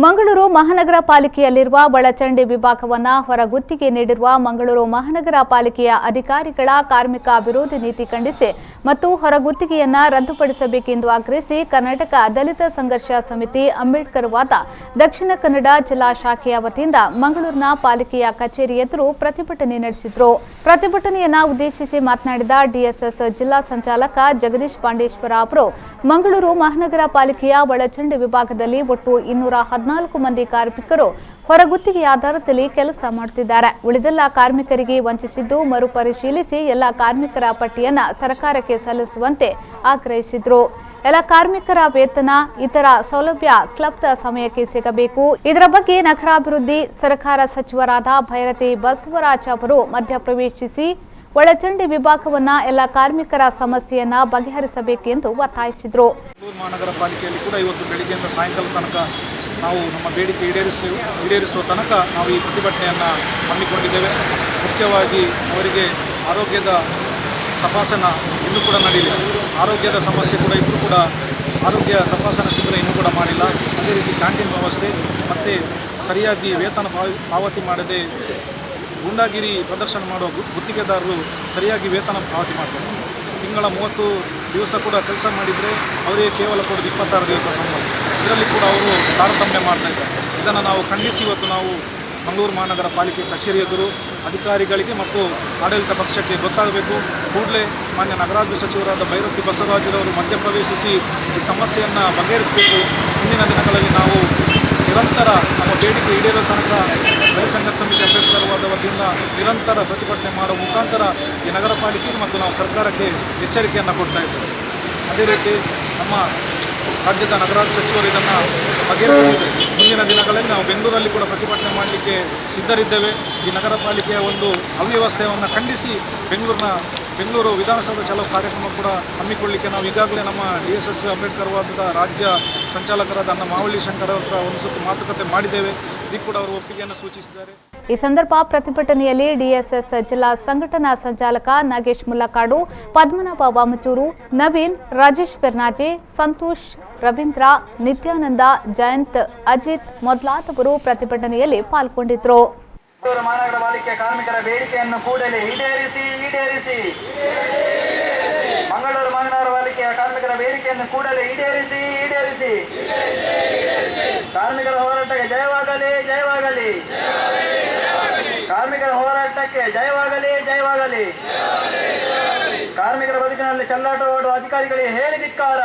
ಮಂಗಳೂರು ಮಹಾನಗರ ಪಾಲಿಕೆಯಲ್ಲಿರುವ ಒಳಚರಂಡಿ ವಿಭಾಗವನ್ನು ಹೊರಗುತ್ತಿಗೆ ನೀಡಿರುವ ಮಂಗಳೂರು ಮಹಾನಗರ ಪಾಲಿಕೆಯ ಅಧಿಕಾರಿಗಳ ಕಾರ್ಮಿಕ ವಿರೋಧಿ ನೀತಿ ಖಂಡಿಸಿ ಮತ್ತು ಹೊರಗುತ್ತಿಗೆಯನ್ನು ರದ್ದುಪಡಿಸಬೇಕೆಂದು ಆಗ್ರಹಿಸಿ ಕರ್ನಾಟಕ ದಲಿತ ಸಂಘರ್ಷ ಸಮಿತಿ ಅಂಬೇಡ್ಕರ್ ವಾದ ದಕ್ಷಿಣ ಕನ್ನಡ ಜಿಲ್ಲಾ ಶಾಖೆಯ ವತಿಯಿಂದ ಮಂಗಳೂರಿನ ಪಾಲಿಕೆಯ ಕಚೇರಿ ಎದುರು ಪ್ರತಿಭಟನೆ ನಡೆಸಿದರು. ಪ್ರತಿಭಟನೆಯನ್ನು ಉದ್ದೇಶಿಸಿ ಮಾತನಾಡಿದ ಡಿಎಸ್ಎಸ್ ಜಿಲ್ಲಾ ಸಂಚಾಲಕ ಜಗದೀಶ್ ಪಾಂಡೇಶ್ವರ ಅವರು ಮಂಗಳೂರು ಮಹಾನಗರ ಪಾಲಿಕೆಯ ಒಳಚರಂಡಿ ವಿಭಾಗದಲ್ಲಿ ಒಟ್ಟು 214 ಮಂದಿ ಕಾರ್ಮಿಕರು ಹೊರಗುತ್ತಿಗೆ ಆಧಾರದಲ್ಲಿ ಕೆಲಸ ಮಾಡುತ್ತಿದ್ದಾರೆ. ಉಳಿದೆಲ್ಲ ಕಾರ್ಮಿಕರಿಗೆ ವಂಚಿಸಿದ್ದು ಮರುಪರಿಶೀಲಿಸಿ ಎಲ್ಲ ಕಾರ್ಮಿಕರ ಪಟ್ಟಿಯನ್ನು ಸರ್ಕಾರಕ್ಕೆ ಸಲ್ಲಿಸುವಂತೆ ಆಗ್ರಹಿಸಿದರು. ಎಲ್ಲ ಕಾರ್ಮಿಕರ ವೇತನ ಇತರ ಸೌಲಭ್ಯ ಕ್ಲಬ್ದ ಸಮಯಕ್ಕೆ ಸಿಗಬೇಕು. ಇದರ ಬಗ್ಗೆ ನಗರಾಭಿವೃದ್ಧಿ ಸರ್ಕಾರ ಸಚಿವರಾದ ಭೈರತಿ ಬಸವರಾಜ್ ಅವರು ಮಧ್ಯಪ್ರವೇಶಿಸಿ ಒಳಚರಂಡಿ ವಿಭಾಗವನ್ನ ಎಲ್ಲ ಕಾರ್ಮಿಕರ ಸಮಸ್ಯೆಯನ್ನ ಬಗೆಹರಿಸಬೇಕೆಂದು ಒತ್ತಾಯಿಸಿದರು. ಮಹಾನಗರ ಪಾಲಿಕೆಯಲ್ಲಿ ಕೂಡ ಇವತ್ತು ಬೆಳಿಗ್ಗೆಯಿಂದ ಸಾಯಂಕಾಲ ತನಕ ನಾವು ನಮ್ಮ ಬೇಡಿಕೆ ಈಡೇರಿಸುವ ತನಕ ನಾವು ಈ ಪ್ರತಿಭಟನೆಯನ್ನು ಹಮ್ಮಿಕೊಂಡಿದ್ದೇವೆ. ಮುಖ್ಯವಾಗಿ ಅವರಿಗೆ ಆರೋಗ್ಯದ ತಪಾಸಣೆ ಇನ್ನೂ ಕೂಡ ನಡೆಯಲಿಲ್ಲ. ಆರೋಗ್ಯದ ಸಮಸ್ಯೆ ಕೂಡ ಇದ್ದರೂ ಕೂಡ ಆರೋಗ್ಯ ತಪಾಸಣೆ ಶಿಬಿರ ಇನ್ನೂ ಕೂಡ ಮಾಡಿಲ್ಲ. ಅದೇ ರೀತಿ ಕ್ಯಾಂಟೀನ್ ವ್ಯವಸ್ಥೆ ಮತ್ತು ಸರಿಯಾಗಿ ವೇತನ ಪಾವತಿ ಮಾಡದೆ ಗೂಂಡಾಗಿರಿ ಪ್ರದರ್ಶನ ಮಾಡುವ ಗುತ್ತಿಗೆದಾರರು ಸರಿಯಾಗಿ ವೇತನ ಪಾವತಿ ಮಾಡ್ತಾರೆ. ತಿಂಗಳ 30 ದಿವಸ ಕೂಡ ಕೆಲಸ ಮಾಡಿದರೆ ಅವರಿಗೆ ಕೇವಲ ಕೊಡೋದು 26 ದಿವಸ ಸಂಬಳ. ಇದರಲ್ಲಿ ಕೂಡ ಅವರು ತಾರತಮ್ಯ ಮಾಡ್ತಾಯಿದ್ದಾರೆ. ಇದನ್ನು ನಾವು ಖಂಡಿಸಿ ಇವತ್ತು ನಾವು ಮಂಗಳೂರು ಮಹಾನಗರ ಪಾಲಿಕೆ ಕಚೇರಿ ಎದುರು ಅಧಿಕಾರಿಗಳಿಗೆ ಮತ್ತು ಆಡಳಿತ ಪಕ್ಷಕ್ಕೆ ಗೊತ್ತಾಗಬೇಕು. ಕೂಡಲೇ ಮಾನ್ಯ ನಗರಾಭಿವೃದ್ಧಿ ಸಚಿವರಾದ ಭೈರತಿ ಬಸವರಾಜರವರು ಮಧ್ಯಪ್ರವೇಶಿಸಿ ಈ ಸಮಸ್ಯೆಯನ್ನು ಬಗೆಹರಿಸಬೇಕು. ಮುಂದಿನ ದಿನಗಳಲ್ಲಿ ನಾವು ನಿರಂತರ ನಮ್ಮ ಬೇಡಿಕೆ ಈಡೇರುವ ತನಕ ದಲಿತ ಸಂಘರ್ಷ ಸಮಿತಿ ಅಂಬೇಡ್ಕರ್ ವಾದ ವತಿಯಿಂದ ನಿರಂತರ ಪ್ರತಿಭಟನೆ ಮಾಡುವ ಮುಖಾಂತರ ಈ ನಗರ ಪಾಲಿಕೆಗೆ ಮತ್ತು ನಾವು ಸರ್ಕಾರಕ್ಕೆ ಎಚ್ಚರಿಕೆಯನ್ನು ಕೊಡ್ತಾ ಇದ್ದೇವೆ. ಅದೇ ರೀತಿ ನಮ್ಮ ರಾಜ್ಯದ ನಗರಾಭಿವೃದ್ಧಿ ಸಚಿವರು ಇದನ್ನು ಬಗೆಹರಿಸಲಿದೆ. ಮುಂದಿನ ದಿನಗಳಲ್ಲಿ ನಾವು ಬೆಂಗಳೂರಲ್ಲಿ ಕೂಡ ಪ್ರತಿಭಟನೆ ಮಾಡಲಿಕ್ಕೆ ಸಿದ್ಧರಿದ್ದೇವೆ. ಈ ನಗರ ಪಾಲಿಕೆಯ ಒಂದು ಅವ್ಯವಸ್ಥೆಯನ್ನು ಖಂಡಿಸಿ ಬೆಂಗಳೂರು ವಿಧಾನಸೌಧ ಚಲೋ ಕಾರ್ಯಕ್ರಮ ಕೂಡ ಹಮ್ಮಿಕೊಳ್ಳಲಿಕ್ಕೆ ನಾವು ಈಗಾಗಲೇ ನಮ್ಮ ಡಿಎಸ್ಎಸ್ ಅಂಬೇಡ್ಕರ್ ವಾದದ ರಾಜ್ಯ ಸಂಚಾಲಕರಾದ ಅಣ್ಣ ಮಾವಳ್ಳಿ ಶಂಕರ್ ಅವರ ಒಂದು ಸುತ್ತು ಮಾತುಕತೆ ಮಾಡಿದ್ದೇವೆ. ಇದಕ್ಕೆ ಕೂಡ ಅವರು ಒಪ್ಪಿಗೆಯನ್ನು ಸೂಚಿಸಿದ್ದಾರೆ. ಈ ಸಂದರ್ಭ ಪ್ರತಿಭಟನೆಯಲ್ಲಿ ಡಿಎಸ್ಎಸ್ ಜಿಲ್ಲಾ ಸಂಘಟನಾ ಸಂಚಾಲಕ ನಾಗೇಶ್ ಮುಲ್ಲಕಾಡು, ಪದ್ಮನಾಭ ವಾಮಚೂರು, ನವೀನ್, ರಾಜೇಶ್ ಪೆರ್ನಾಜೆ, ಸಂತೋಷ್, ರವೀಂದ್ರ, ನಿತ್ಯಾನಂದ, ಜಯಂತ್, ಅಜಿತ್ ಮೊದಲಾದವರು ಪ್ರತಿಭಟನೆಯಲ್ಲಿ ಪಾಲ್ಗೊಂಡಿದ್ದರು. ಮಹಾನಗರ ಪಾಲಿಕೆ ಕಾರ್ಮಿಕರ ಬೇಡಿಕೆಯನ್ನು ಕೂಡಲೇ ಈಡೇರಿಸಿ. ಮಂಗಳೂರು ಮಹಾನಗರ ಪಾಲಿಕೆಯ ಕಾರ್ಮಿಕರ ಬೇಡಿಕೆಯನ್ನು ಕೂಡಲೇ ಈಡೇರಿಸಿ. ಕಾರ್ಮಿಕರ ಹೋರಾಟಕ್ಕೆ ಜಯವಾಗಲಿ. ಕಾರ್ಮಿಕರ ಹೋರಾಟಕ್ಕೆ ಜಯವಾಗಲಿ. ಕಾರ್ಮಿಕರ ಬದುಕಿನಲ್ಲಿ ಚೆಲ್ಲಾಟ ಆಡುವ ಅಧಿಕಾರಿಗಳಿಗೆ ಹೇಳಿ ಧಿಕ್ಕಾರ.